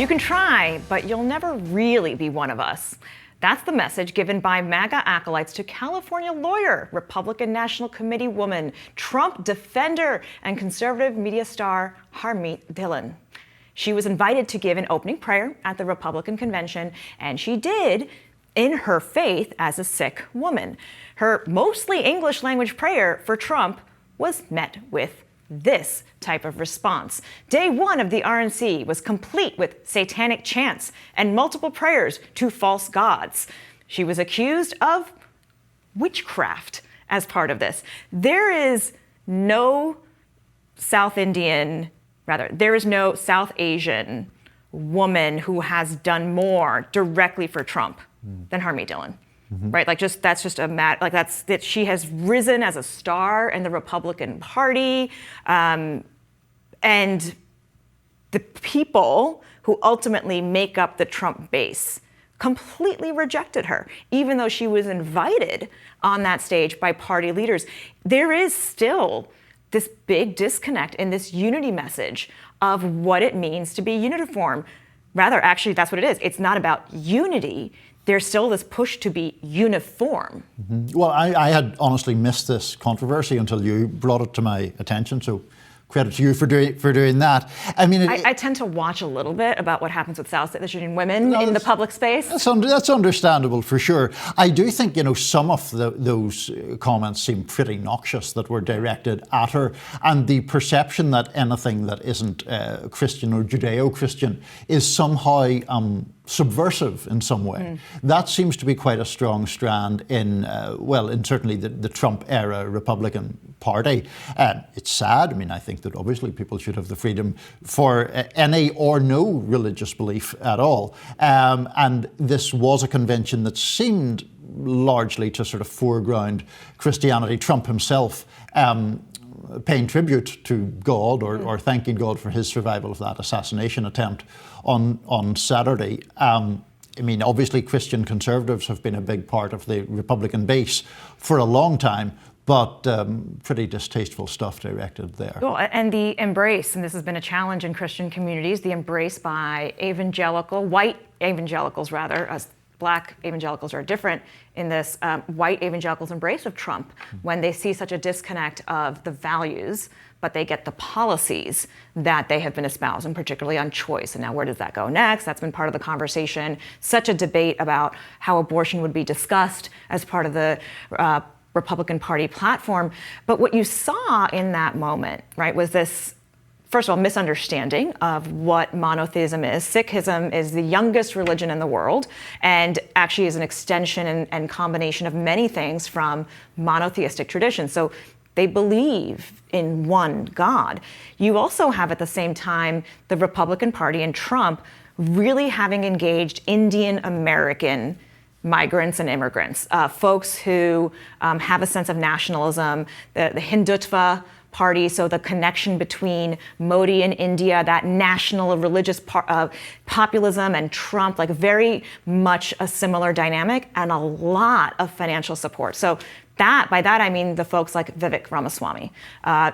You can try, but you'll never really be one of us. That's the message given by MAGA acolytes to California lawyer, Republican National Committee woman, Trump defender, and conservative media star Harmeet Dhillon. She was invited to give an opening prayer at the Republican convention, and she did in her faith as a Sikh woman. Her mostly English language prayer for Trump was met with this type of response. Day one of the RNC was complete with satanic chants and multiple prayers to false gods. She was accused of witchcraft as part of this. There is no South Asian woman who has done more directly for Trump than Harmeet Dhillon. Right, she has risen as a star in the Republican Party, and the people who ultimately make up the Trump base completely rejected her, even though she was invited on that stage by party leaders. There is still this big disconnect in this unity message of what it means to be uniform. Rather, actually, that's what it is. It's not about unity. There's still this push to be uniform. Well, I had honestly missed this controversy until you brought it to my attention, so credit to you for doing that. I mean, I tend to watch a little bit about what happens with South Asian women in the public space. That's understandable for sure. I do think, some of those comments seem pretty noxious that were directed at her, and the perception that anything that isn't Christian or Judeo-Christian is somehow subversive in some way. That seems to be quite a strong strand in certainly the Trump era Republican Party. It's sad. I mean, I think that obviously people should have the freedom for any or no religious belief at all. And this was a convention that seemed largely to sort of foreground Christianity. Trump himself paying tribute to God or thanking God for his survival of that assassination attempt on Saturday. I mean, obviously Christian conservatives have been a big part of the Republican base for a long time, but pretty distasteful stuff directed there. Well, and the embrace, and this has been a challenge in Christian communities, the embrace by white evangelicals rather, as Black evangelicals are different in this, white evangelicals' embrace of Trump when they see such a disconnect of the values, but they get the policies that they have been espousing, particularly on choice. And now where does that go next? That's been part of the conversation. Such a debate about how abortion would be discussed as part of the Republican Party platform. But what you saw in that moment, right, was this, first of all, misunderstanding of what monotheism is. Sikhism is the youngest religion in the world and actually is an extension and combination of many things from monotheistic traditions. So they believe in one God. You also have at the same time the Republican Party and Trump really having engaged Indian American migrants and immigrants, folks who have a sense of nationalism, the Hindutva party, so the connection between Modi and India, that national religious populism and Trump, like very much a similar dynamic, and a lot of financial support. So by that I mean the folks like Vivek Ramaswamy,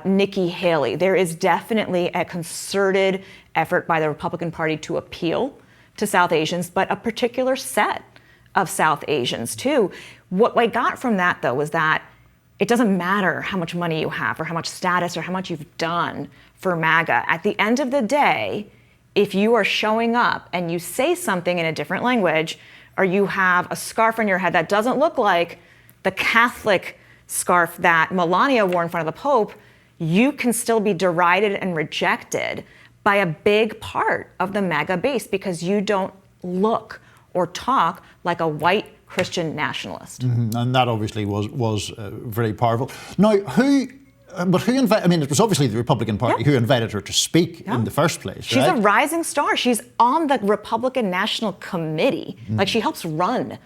Nikki Haley. There is definitely a concerted effort by the Republican Party to appeal to South Asians, but a particular set of South Asians too. What I got from that though was that it doesn't matter how much money you have or how much status or how much you've done for MAGA. At the end of the day, if you are showing up and you say something in a different language, or you have a scarf on your head that doesn't look like the Catholic scarf that Melania wore in front of the Pope, you can still be derided and rejected by a big part of the MAGA base because you don't look or talk like a white Christian nationalist. And that obviously was very powerful. Now, who invited, I mean, it was obviously the Republican Party who invited her to speak in the first place, She's a rising star. She's on the Republican National Committee. Like, she helps run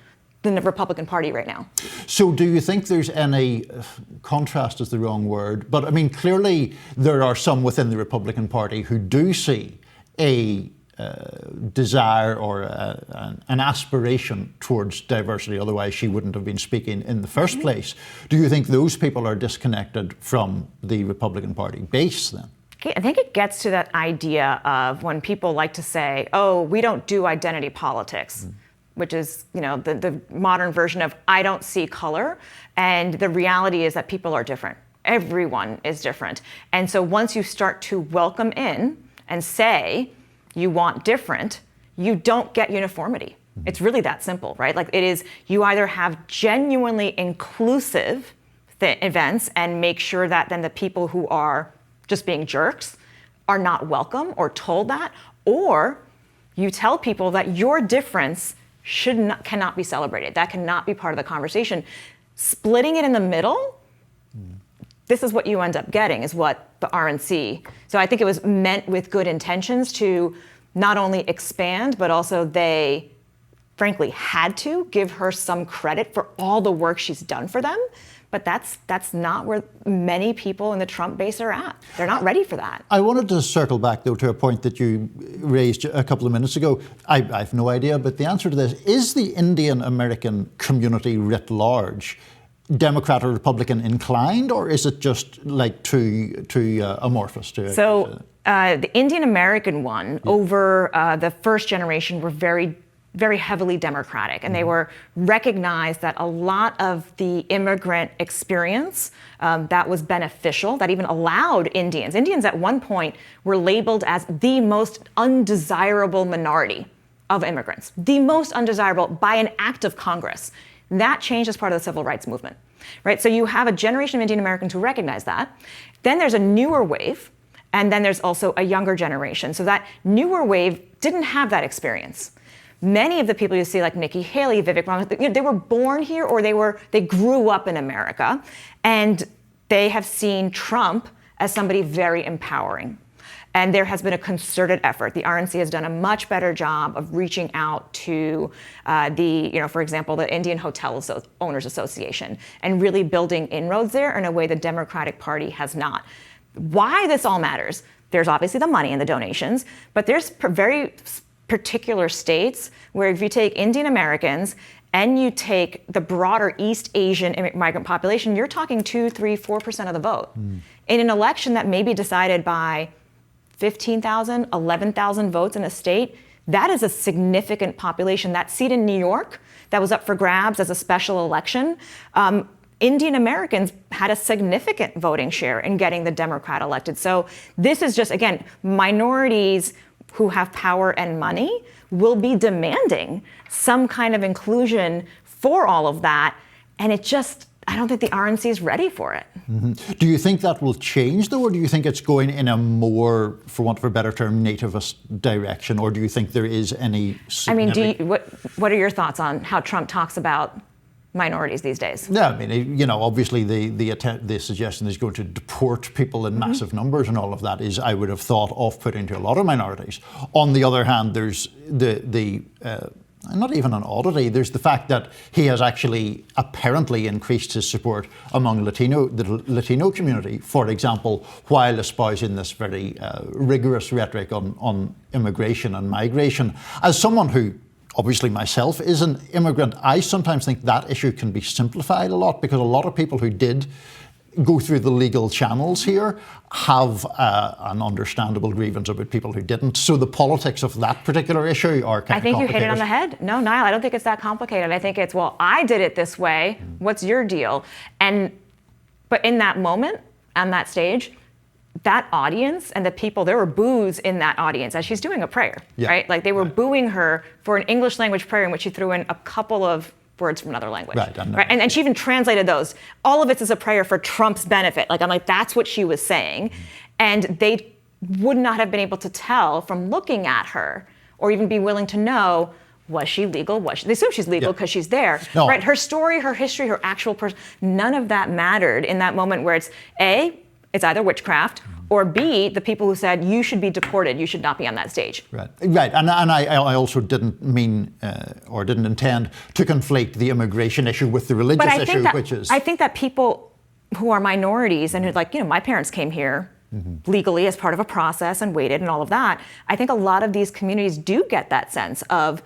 the Republican Party right now. So do you think there's any, contrast is the wrong word, but I mean, clearly there are some within the Republican Party who do see a desire or an aspiration towards diversity, otherwise she wouldn't have been speaking in the first place. Do you think those people are disconnected from the Republican Party base then? I think it gets to that idea of when people like to say, oh, we don't do identity politics, which is, the modern version of I don't see color. And the reality is that people are different. Everyone is different. And so once you start to welcome in and say you want different, you don't get uniformity. It's really that simple, right? Like it is, you either have genuinely inclusive events and make sure that then the people who are just being jerks are not welcome or told that, or you tell people that your difference cannot be celebrated. That cannot be part of the conversation. Splitting it in the middle, this is what you end up getting, is what the RNC. So I think it was meant with good intentions to not only expand, but also they frankly had to give her some credit for all the work she's done for them. But that's not where many people in the Trump base are at. They're not ready for that. I wanted to circle back, though, to a point that you raised a couple of minutes ago. I have no idea, but the answer to this, is the Indian American community writ large Democrat or Republican inclined, or is it just like too amorphous? The Indian American one, over the first generation, were very heavily Democratic, and they were recognized that a lot of the immigrant experience that was beneficial, that even allowed Indians at one point were labeled as the most undesirable minority of immigrants, the most undesirable by an act of Congress. That changed as part of the civil rights movement, right? So you have a generation of Indian Americans who recognize that. Then there's a newer wave, and then there's also a younger generation. So that newer wave didn't have that experience. Many of the people you see, like Nikki Haley, Vivek Ramaswamy, they were born here or they grew up in America, and they have seen Trump as somebody very empowering. And there has been a concerted effort. The RNC has done a much better job of reaching out to for example, the Indian Hotel Owners Association, and really building inroads there in a way the Democratic Party has not. Why this all matters, there's obviously the money and the donations, but there's very particular states where if you take Indian Americans and you take the broader East Asian migrant population, you're talking 2, 3, 4% of the vote. In an election that may be decided by 15,000, 11,000 votes in a state, that is a significant population. That seat in New York that was up for grabs as a special election, Indian Americans had a significant voting share in getting the Democrat elected. So this is just, again, minorities who have power and money will be demanding some kind of inclusion for all of that. And I don't think the RNC is ready for it. Do you think that will change, though, or do you think it's going in a more, for want of a better term, nativist direction, or do you think there is any significant... what are your thoughts on how Trump talks about minorities these days? Yeah, I mean, obviously the suggestion is going to deport people in massive numbers, and all of that is, I would have thought, off-putting to a lot of minorities. On the other hand, there's not even an oddity, there's the fact that he has actually apparently increased his support among the Latino community, for example, while espousing this very rigorous rhetoric on immigration and migration. As someone who, obviously myself, is an immigrant, I sometimes think that issue can be simplified a lot, because a lot of people who did go through the legal channels here have an understandable grievance about people who didn't. So the politics of that particular issue are kind of complicated. I think you hit it on the head. No, Niall, I don't think it's that complicated. I think it's, well, I did it this way. What's your deal? But in that moment, on that stage, that audience and the people, there were boos in that audience as she's doing a prayer, right? Like they were booing her for an English language prayer in which she threw in a couple of words from another language. Right? And she even translated those. All of it is a prayer for Trump's benefit. I'm like, that's what she was saying. And they would not have been able to tell from looking at her or even be willing to know, was she legal? They assume she's legal because she's there. No. Right? Her story, her history, her actual person, none of that mattered in that moment where it's A, it's either witchcraft, or B, the people who said, you should be deported, you should not be on that stage. Right. And I also didn't mean or didn't intend to conflate the immigration issue with the religious issue, which is... I think that people who are minorities and who, like, my parents came here legally as part of a process and waited and all of that, I think a lot of these communities do get that sense of,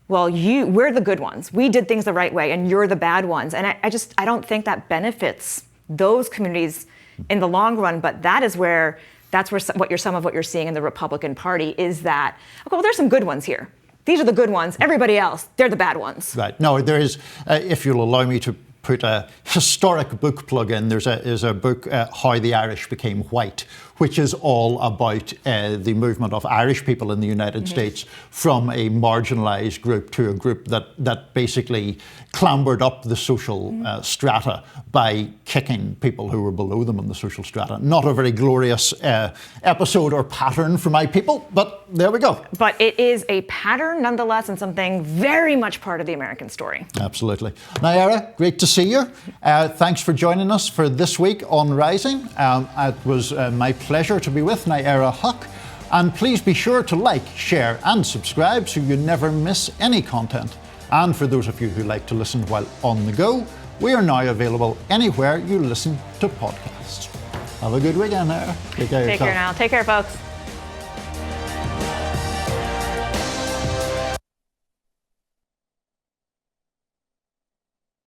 well, we're the good ones. We did things the right way and you're the bad ones. And I don't think that benefits those communities in the long run, but that is where That's where some of what you're seeing in the Republican Party is that, okay, well, there's some good ones here. These are the good ones. Everybody else, they're the bad ones. Right. No, there is, if you'll allow me to put a historic book plug in, there's a book, How the Irish Became White, which is all about the movement of Irish people in the United States from a marginalised group to a group that basically clambered up the social strata by kicking people who were below them in the social strata. Not a very glorious episode or pattern for my people, but there we go. But it is a pattern nonetheless, and something very much part of the American story. Absolutely. Naira, great to see you. Thanks for joining us for this week on Rising. It was my pleasure to be with Naira Huck. And please be sure to like, share and subscribe so you never miss any content. And for those of you who like to listen while on the go, we are now available anywhere you listen to podcasts. Have a good weekend, Naira. Take care of yourself. Take care now. Take care, folks.